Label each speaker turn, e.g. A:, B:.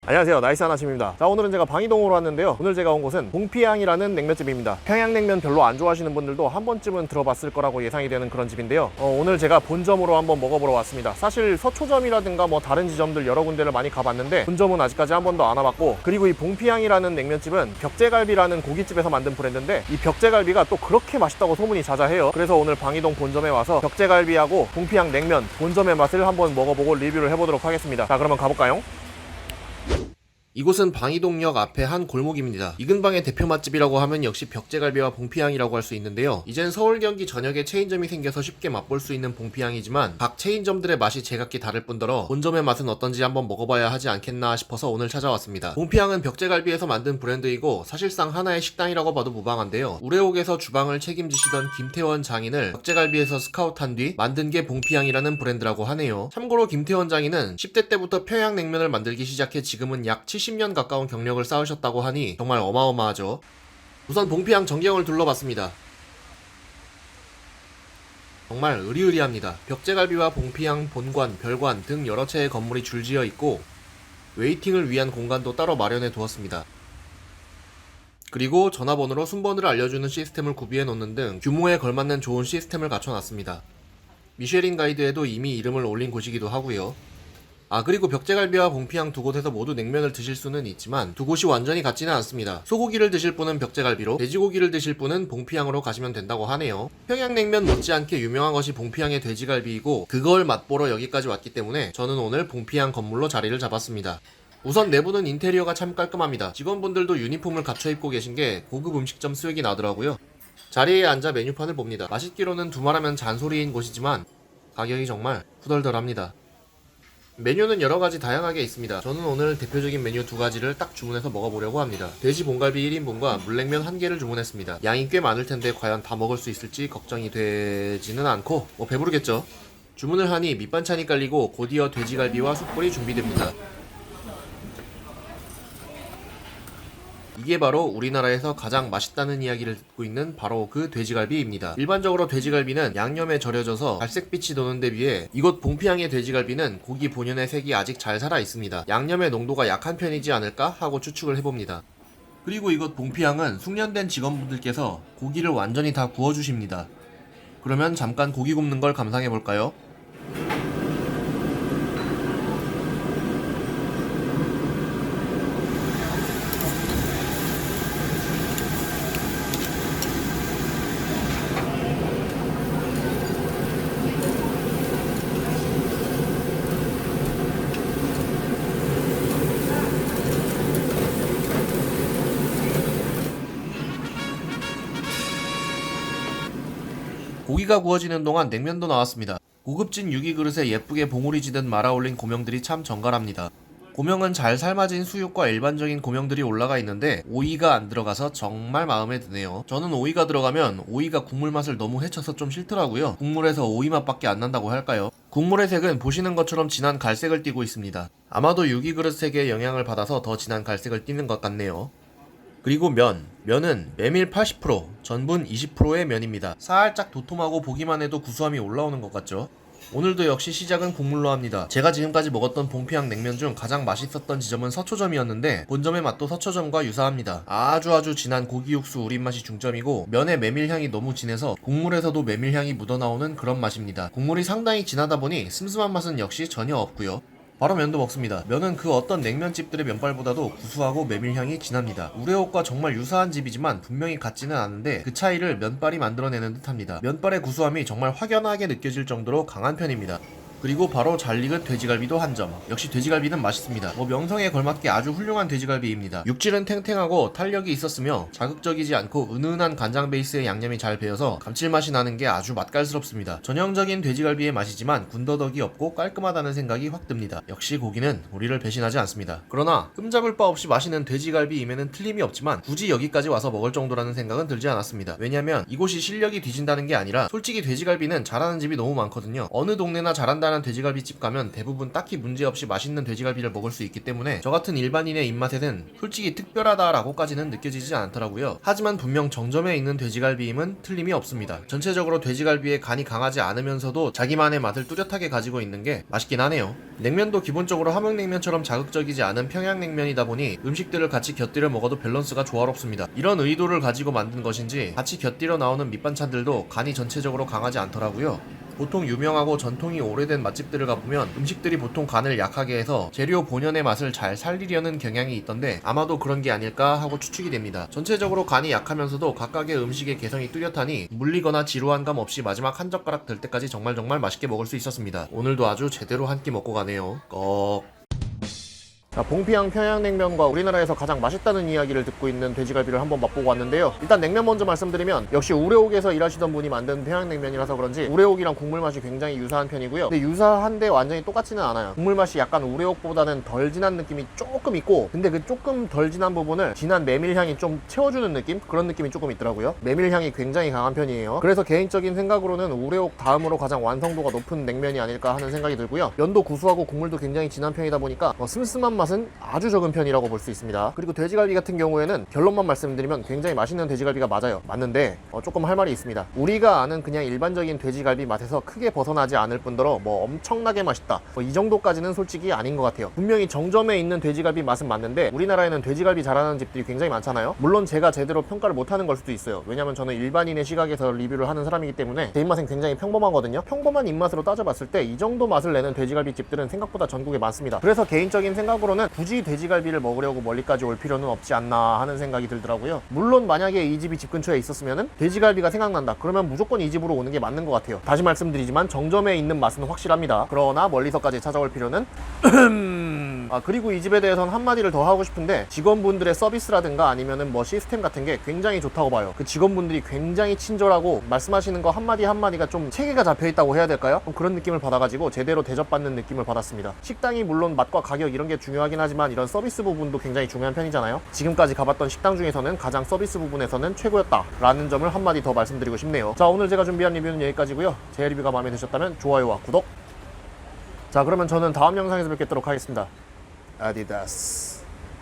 A: 안녕하세요, 나이스 하나심입니다. 자, 오늘은 제가 방이동으로 왔는데요. 오늘 제가 온 곳은 봉피향이라는 냉면집입니다. 평양냉면 별로 안 좋아하시는 분들도 한 번쯤은 들어봤을 거라고 예상이 되는 그런 집인데요. 오늘 제가 본점으로 한번 먹어보러 왔습니다. 사실 서초점이라든가 뭐 다른 지점들 여러 군데를 많이 가봤는데 본점은 아직까지 한 번도 안 와봤고, 그리고 이 봉피향이라는 냉면집은 벽제갈비라는 고깃집에서 만든 브랜드인데 이 벽제갈비가 또 그렇게 맛있다고 소문이 자자해요. 그래서 오늘 방이동 본점에 와서 벽제갈비하고 봉피향 냉면 본점의 맛을 한번 먹어보고 리뷰를 해보도록 하겠습니다. 자, 그러면 가볼까요? 이곳은 방이동역 앞에 한 골목입니다. 이 근방의 대표 맛집이라고 하면 역시 벽제갈비와 봉피향이라고 할 수 있는데요. 이젠 서울 경기 전역에 체인점이 생겨서 쉽게 맛볼 수 있는 봉피향이지만 각 체인점들의 맛이 제각기 다를 뿐더러 본점의 맛은 어떤지 한번 먹어봐야 하지 않겠나 싶어서 오늘 찾아왔습니다. 봉피향은 벽제갈비에서 만든 브랜드이고 사실상 하나의 식당이라고 봐도 무방한데요. 우레옥에서 주방을 책임지시던 김태원 장인을 벽제갈비에서 스카우트한 뒤 만든 게 봉피향이라는 브랜드라고 하네요. 참고로 김태원 장인은 10대 때부터 평양냉면을 만들기 시작해 지금은 약 70년 가까운 경력을 쌓으셨다고 하니 정말 어마어마하죠. 우선 봉피향 전경을 둘러봤습니다. 정말 으리으리합니다. 벽제갈비와 봉피향 본관, 별관 등 여러 채의 건물이 줄지어 있고 웨이팅을 위한 공간도 따로 마련해 두었습니다. 그리고 전화번호로 순번호를 알려주는 시스템을 구비해 놓는 등 규모에 걸맞는 좋은 시스템을 갖춰놨습니다. 미쉐린 가이드에도 이미 이름을 올린 곳이기도 하고요. 그리고 벽제갈비와 봉피향 두 곳에서 모두 냉면을 드실 수는 있지만 두 곳이 완전히 같지는 않습니다. 소고기를 드실 분은 벽제갈비로, 돼지고기를 드실 분은 봉피향으로 가시면 된다고 하네요. 평양냉면 못지않게 유명한 것이 봉피향의 돼지갈비이고 그걸 맛보러 여기까지 왔기 때문에 저는 오늘 봉피향 건물로 자리를 잡았습니다. 우선 내부는 인테리어가 참 깔끔합니다. 직원분들도 유니폼을 갖춰 입고 계신 게 고급 음식점 스웩이 나더라고요. 자리에 앉아 메뉴판을 봅니다. 맛있기로는 두말하면 잔소리인 곳이지만 가격이 정말 후덜덜합니다. 메뉴는 여러가지 다양하게 있습니다. 저는 오늘 대표적인 메뉴 두 가지를 딱 주문해서 먹어보려고 합니다. 돼지 봉갈비 1인분과 물냉면 1개를 주문했습니다. 양이 꽤 많을 텐데 과연 다 먹을 수 있을지 걱정이 되지는 않고 배부르겠죠. 주문을 하니 밑반찬이 깔리고 곧이어 돼지갈비와 숯불이 준비됩니다. 이게 바로 우리나라에서 가장 맛있다는 이야기를 듣고 있는 바로 그 돼지갈비입니다. 일반적으로 돼지갈비는 양념에 절여져서 갈색빛이 도는 데 비해 이곳 봉피향의 돼지갈비는 고기 본연의 색이 아직 잘 살아 있습니다. 양념의 농도가 약한 편이지 않을까 하고 추측을 해봅니다. 그리고 이곳 봉피향은 숙련된 직원분들께서 고기를 완전히 다 구워주십니다. 그러면 잠깐 고기 굽는 걸 감상해볼까요? 고기가 구워지는 동안 냉면도 나왔습니다. 고급진 유기 그릇에 예쁘게 봉우리 지듯 말아 올린 고명들이 참 정갈합니다. 고명은 잘 삶아진 수육과 일반적인 고명들이 올라가 있는데 오이가 안 들어가서 정말 마음에 드네요. 저는 오이가 들어가면 오이가 국물 맛을 너무 해쳐서 좀 싫더라고요. 국물에서 오이 맛밖에 안 난다고 할까요? 국물의 색은 보시는 것처럼 진한 갈색을 띠고 있습니다. 아마도 유기 그릇 색의 영향을 받아서 더 진한 갈색을 띠는 것 같네요. 그리고 면은 메밀 80%, 전분 20%의 면입니다. 살짝 도톰하고 보기만 해도 구수함이 올라오는 것 같죠? 오늘도 역시 시작은 국물로 합니다. 제가 지금까지 먹었던 봉피향 냉면 중 가장 맛있었던 지점은 서초점이었는데 본점의 맛도 서초점과 유사합니다. 아주 진한 고기 육수 우린 맛이 중점이고 면의 메밀향이 너무 진해서 국물에서도 메밀향이 묻어나오는 그런 맛입니다. 국물이 상당히 진하다 보니 슴슴한 맛은 역시 전혀 없고요. 바로 면도 먹습니다. 면은 그 어떤 냉면집들의 면발보다도 구수하고 메밀향이 진합니다. 우레옥과 정말 유사한 집이지만 분명히 같지는 않은데 그 차이를 면발이 만들어내는 듯합니다. 면발의 구수함이 정말 확연하게 느껴질 정도로 강한 편입니다. 그리고 바로 잘 익은 돼지갈비도 한 점. 역시 돼지갈비는 맛있습니다. 명성에 걸맞게 아주 훌륭한 돼지갈비입니다. 육질은 탱탱하고 탄력이 있었으며 자극적이지 않고 은은한 간장 베이스의 양념이 잘 배어서 감칠맛이 나는 게 아주 맛깔스럽습니다. 전형적인 돼지갈비의 맛이지만 군더더기 없고 깔끔하다는 생각이 확 듭니다. 역시 고기는 우리를 배신하지 않습니다. 그러나 흠잡을 바 없이 맛있는 돼지갈비임에는 틀림이 없지만 굳이 여기까지 와서 먹을 정도라는 생각은 들지 않았습니다. 왜냐면 이곳이 실력이 뒤진다는 게 아니라 솔직히 돼지갈비는 잘하는 집이 너무 많거든요. 어느 동네나 잘한다 알만하다는 돼지갈비집 가면 대부분 딱히 문제없이 맛있는 돼지갈비를 먹을 수 있기 때문에 저 같은 일반인의 입맛에는 솔직히 특별하다라고까지는 느껴지지 않더라고요. 하지만 분명 정점에 있는 돼지갈비임은 틀림이 없습니다. 전체적으로 돼지갈비에 간이 강하지 않으면서도 자기만의 맛을 뚜렷하게 가지고 있는 게 맛있긴 하네요. 냉면도 기본적으로 함흥냉면처럼 자극적이지 않은 평양냉면이다 보니 음식들을 같이 곁들여 먹어도 밸런스가 조화롭습니다. 이런 의도를 가지고 만든 것인지 같이 곁들여 나오는 밑반찬들도 간이 전체적으로 강하지 않더라고요. 보통 유명하고 전통이 오래된 맛집들을 가보면 음식들이 보통 간을 약하게 해서 재료 본연의 맛을 잘 살리려는 경향이 있던데 아마도 그런 게 아닐까 하고 추측이 됩니다. 전체적으로 간이 약하면서도 각각의 음식의 개성이 뚜렷하니 물리거나 지루한 감 없이 마지막 한 젓가락 될 때까지 정말 맛있게 먹을 수 있었습니다. 오늘도 아주 제대로 한 끼 먹고 가네요. 꺽. 자, 봉피항 평양냉면과 우리나라에서 가장 맛있다는 이야기를 듣고 있는 돼지갈비를 한번 맛보고 왔는데요. 일단 냉면 먼저 말씀드리면 역시 우레옥에서 일하시던 분이 만든 평양냉면이라서 그런지 우레옥이랑 국물 맛이 굉장히 유사한 편이고요. 근데 유사한데 완전히 똑같지는 않아요. 국물 맛이 약간 우레옥보다는 덜 진한 느낌이 조금 있고, 근데 그 조금 덜 진한 부분을 진한 메밀향이 좀 채워주는 느낌? 그런 느낌이 조금 있더라고요. 메밀향이 굉장히 강한 편이에요. 그래서 개인적인 생각으로는 우레옥 다음으로 가장 완성도가 높은 냉면이 아닐까 하는 생각이 들고요. 면도 구수하고 국물도 굉장히 진한 편이다 보니까 슴슴한 맛은 아주 적은 편이라고 볼 수 있습니다. 그리고 돼지갈비 같은 경우에는 결론만 말씀드리면 굉장히 맛있는 돼지갈비가 맞아요. 맞는데 조금 할 말이 있습니다. 우리가 아는 그냥 일반적인 돼지갈비 맛에서 크게 벗어나지 않을 뿐더러 엄청나게 맛있다, 이 정도까지는 솔직히 아닌 것 같아요. 분명히 정점에 있는 돼지갈비 맛은 맞는데 우리나라에는 돼지갈비 잘하는 집들이 굉장히 많잖아요. 물론 제가 제대로 평가를 못하는 걸 수도 있어요. 왜냐면 저는 일반인의 시각에서 리뷰를 하는 사람이기 때문에 제 입맛은 굉장히 평범하거든요. 평범한 입맛으로 따져봤을 때 이 정도 맛을 내는 돼지갈비 집들은 생각보다 전국에 많습니다. 그래서 개인적인 생각으로는 굳이 돼지갈비를 먹으려고 멀리까지 올 필요는 없지 않나 하는 생각이 들더라고요. 물론 만약에 이 집이 집 근처에 있었으면 돼지갈비가 생각난다 그러면 무조건 이 집으로 오는 게 맞는 것 같아요. 다시 말씀드리지만 정점에 있는 맛은 확실합니다. 그러나 멀리서까지 찾아올 필요는 그리고 이 집에 대해서는 한마디를 더 하고 싶은데, 직원분들의 서비스라든가 아니면은 시스템 같은 게 굉장히 좋다고 봐요. 그 직원분들이 굉장히 친절하고 말씀하시는 거 한마디 한마디가 좀 체계가 잡혀있다고 해야 될까요? 그런 느낌을 받아가지고 제대로 대접받는 느낌을 받았습니다. 식당이 물론 맛과 가격 이런 게 중요하긴 하지만 이런 서비스 부분도 굉장히 중요한 편이잖아요. 지금까지 가봤던 식당 중에서는 가장 서비스 부분에서는 최고였다 라는 점을 한마디 더 말씀드리고 싶네요. 자, 오늘 제가 준비한 리뷰는 여기까지고요. 제 리뷰가 마음에 드셨다면 좋아요와 구독. 자, 그러면 저는 다음 영상에서 뵙도록 하겠습니다. 아디다스.